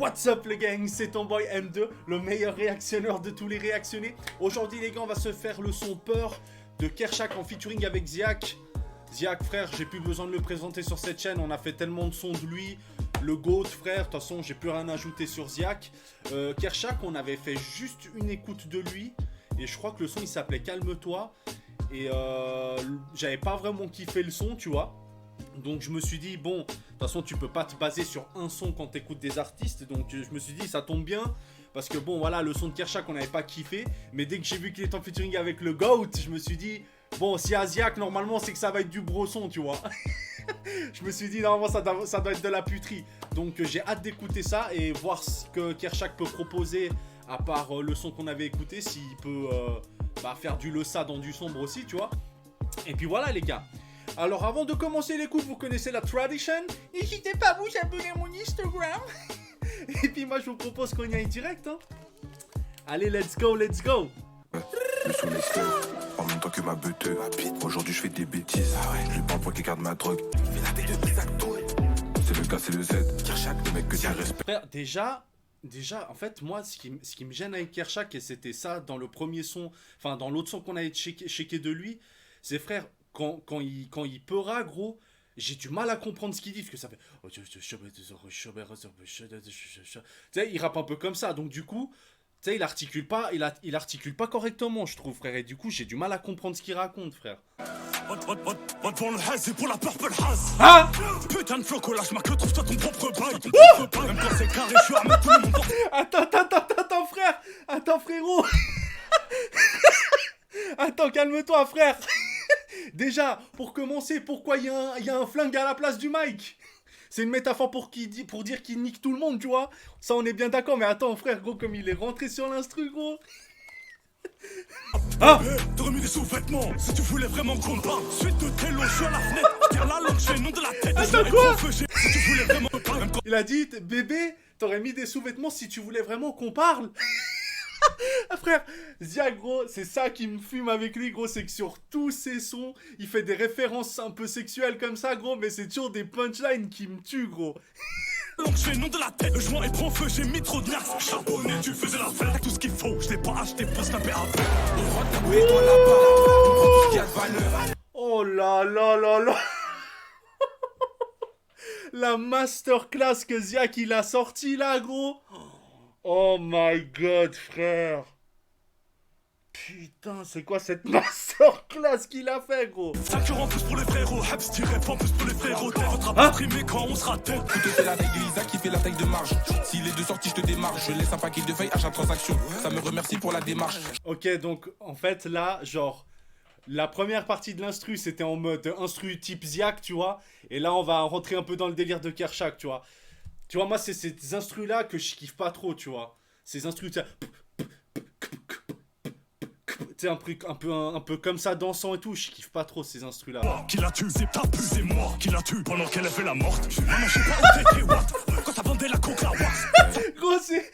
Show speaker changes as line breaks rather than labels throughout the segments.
What's up les gangs, c'est ton boy M2, le meilleur réactionneur de tous les réactionnés. Aujourd'hui les gars, on va se faire le son Peur de Kershak en featuring avec Ziak. Ziak frère, j'ai plus besoin de le présenter sur cette chaîne, on a fait tellement de sons de lui. Le GOAT frère, de toute façon j'ai plus rien à ajouter sur Ziak. Kershak, on avait fait juste une écoute de lui. Et je crois que le son il s'appelait Calme-toi. Et j'avais pas vraiment kiffé le son, tu vois. Donc je me suis dit, bon, de toute façon tu peux pas te baser sur un son quand t'écoutes des artistes. Donc je me suis dit, ça tombe bien. Parce que bon, voilà, le son de Kershak on n'avait pas kiffé. Mais dès que j'ai vu qu'il était en featuring avec le GOAT, je me suis dit, bon, si Ziak, normalement c'est que ça va être du gros son, tu vois. Je me suis dit, normalement ça doit être de la puterie. Donc j'ai hâte d'écouter ça et voir ce que Kershak peut proposer. À part le son qu'on avait écouté, s'il peut faire du Lessa dans du sombre aussi, tu vois. Et puis voilà les gars. Alors avant de commencer l'écoute, vous connaissez la tradition. N'hésitez pas à vous abonner à mon Instagram. Et puis moi je vous propose qu'on y aille direct, hein. Allez, let's go, let's go.
Le son est slow, en même temps que ma beuteuse. Aujourd'hui je fais des bêtises, je lui parle pour qu'il garde ma drogue. C'est le K, c'est le Z, Kershak, le mec que tu respectes.
Frère, déjà, en fait, moi, ce qui me gêne avec Kershak, et c'était ça dans le premier son, enfin dans l'autre son qu'on avait checké de lui, c'est frère, quand il peura, gros, j'ai du mal à comprendre ce qu'il dit, parce que ça fait... Tu sais, il rappe un peu comme ça, donc du coup, tu sais, il articule pas correctement, je trouve, frère, et du coup, j'ai du mal à comprendre ce qu'il raconte, frère.
Va devant le haze et pour la purple haze.
Ah,
Putain de floco, lâche-moi que trouve-toi ton propre bail. Même quand c'est carré, je suis armé tout le monde.
Attends, frère. Attends, frérot. Attends, calme-toi, frère. Déjà, pour commencer, pourquoi il y a un flingue à la place du mic? C'est une métaphore pour dire qu'il nique tout le monde, tu vois. Ça, on est bien d'accord, mais attends, frère, gros, comme il est rentré sur l'instru, gros.
Ah, t'aurais mis des sous-vêtements si tu voulais vraiment qu'on parle. Suite de tes lots, je suis à la fenêtre. Tire la langue, je fais le nom de la tête.
Attends, quoi?
Si tu voulais vraiment parler.
Il a dit, bébé, t'aurais mis des sous-vêtements si tu voulais vraiment qu'on parle. Ah, frère, Ziak, gros, c'est ça qui me fume avec lui, gros, c'est que sur tous ses sons, il fait des références un peu sexuelles comme ça, gros, mais c'est toujours des punchlines qui me tuent, gros.
Donc je fais le nom de la tête, le joint est prend feu, j'ai mis trop de nax. Charbonné, tu faisais l'affaire, tout ce qu'il faut, je l'ai pas acheté pour snapper après.
Oh là là là là. La masterclass que Ziak il a sorti là, gros. Oh my god, frère. Putain, c'est quoi cette masterclass qu'il a fait, gros?
5 euros en plus pour les frérots, Habs tiré pas en plus pour les frérots. T'es votre imprimé quand on sera tête.
C'est la taille de Lisa qui fait la taille de marge. S'il est de sortie, je te démarche. Je laisse un paquet de feuilles à chaque transaction. Ça me remercie pour la démarche.
Ok, donc en fait là, genre, la première partie de l'instru c'était en mode instru type Ziak, tu vois. Et là on va rentrer un peu dans le délire de Kershak, tu vois. Tu vois, moi c'est ces instrus là que je kiffe pas trop, tu vois. Ces instrus, tu sais, un peu comme ça, dansant et tout, je kiffe pas trop ces instrus là.
Qui l'a tué, c'est ta pu, c'est moi qui l'a tué pendant qu'elle a fait la morte. Maman, je sais pas où t'étais, what. Quand ça vendait la coke, la wax.
Gros, c'est...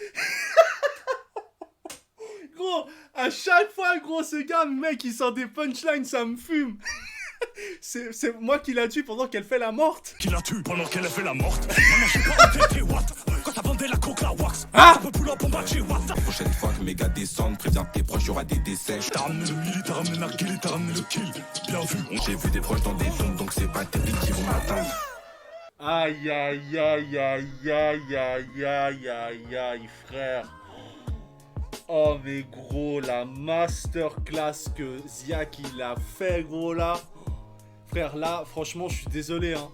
Gros, à chaque fois, gros, ce gars, mec, il sort des punchlines, ça me fume. C'est moi qui l'a tué pendant qu'elle fait la morte.
Qui l'a tué pendant qu'elle a fait la morte. Maman, je sais pas où t'étais, what. Quand ça vendait la coke, la wax.
Ah,
un peu pull up en bas, what.
La prochaine fois que mes gars descendent, préviens tes proches, y'aura des décès.
T'as ramené le milli, t'as ramené la guille, t'as ramené le kill. Bien vu.
J'ai vu des proches dans des tombes, donc c'est pas terrible qui vont m'atteindre.
aïe, aïe, aïe, aïe, aïe, aïe, aïe, aïe, aïe, frère. Oh, mais gros, la masterclass que Ziak, il a fait, gros, là. Frère, là, franchement, je suis désolé, hein.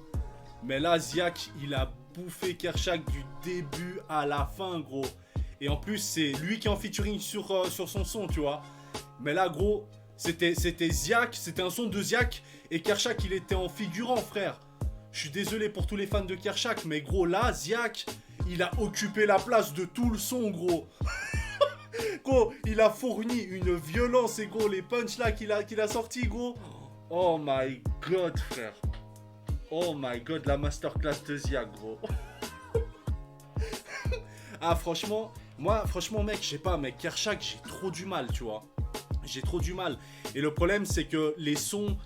Mais là, Ziak, il a bouffé Kershak du début à la fin, gros. Et en plus, c'est lui qui est en featuring sur son son, tu vois. Mais là, gros, c'était Ziak, c'était un son de Ziak. Et Kershak, il était en figurant, frère. Je suis désolé pour tous les fans de Kershak, mais gros, là, Ziak, il a occupé la place de tout le son, gros. Gros, il a fourni une violence, et gros, les punchs là qu'il a sorti, gros. Oh my god, frère. Oh my god, la masterclass de Ziak, gros. Ah, franchement, mec, je sais pas, mais Kershak, j'ai trop du mal, tu vois. J'ai trop du mal. Et le problème, c'est que les sons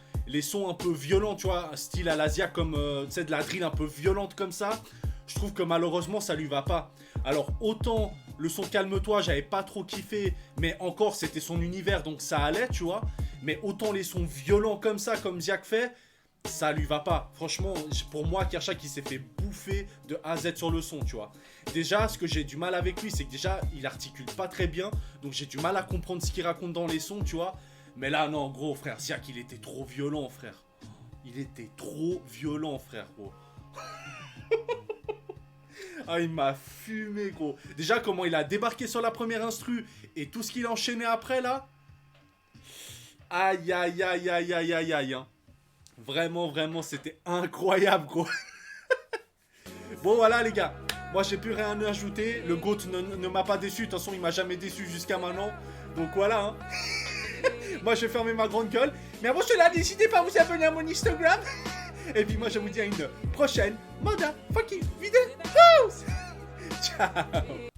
un peu violents, tu vois, style à l'Asia, comme, tu sais, de la drill un peu violente comme ça, je trouve que malheureusement ça lui va pas. Alors autant le son Calme-toi, j'avais pas trop kiffé, mais encore c'était son univers donc ça allait, tu vois. Mais autant les sons violents comme ça, comme Ziak fait, ça lui va pas. Franchement, pour moi, Kershak il s'est fait bouffer de A à Z sur le son, tu vois. Déjà, ce que j'ai du mal avec lui, c'est que déjà il articule pas très bien, donc j'ai du mal à comprendre ce qu'il raconte dans les sons, tu vois. Mais là, non, gros, frère, Ziak il était trop violent, frère. Il était trop violent, frère, gros. Ah, il m'a fumé, gros. Déjà, comment il a débarqué sur la première instru et tout ce qu'il a enchaîné après, là. Aïe, aïe, aïe, aïe, aïe, aïe, aïe, hein. Vraiment, vraiment, c'était incroyable, gros. Bon, voilà, les gars. Moi, j'ai plus rien à ajouter. Le GOAT ne m'a pas déçu. De toute façon, il m'a jamais déçu jusqu'à maintenant. Donc, voilà, hein. Moi, je vais fermer ma grande gueule. Mais avant cela, n'hésitez pas à vous abonner à mon Instagram. Et puis moi, je vous dis à une prochaine motherfucking vidéo. Ciao.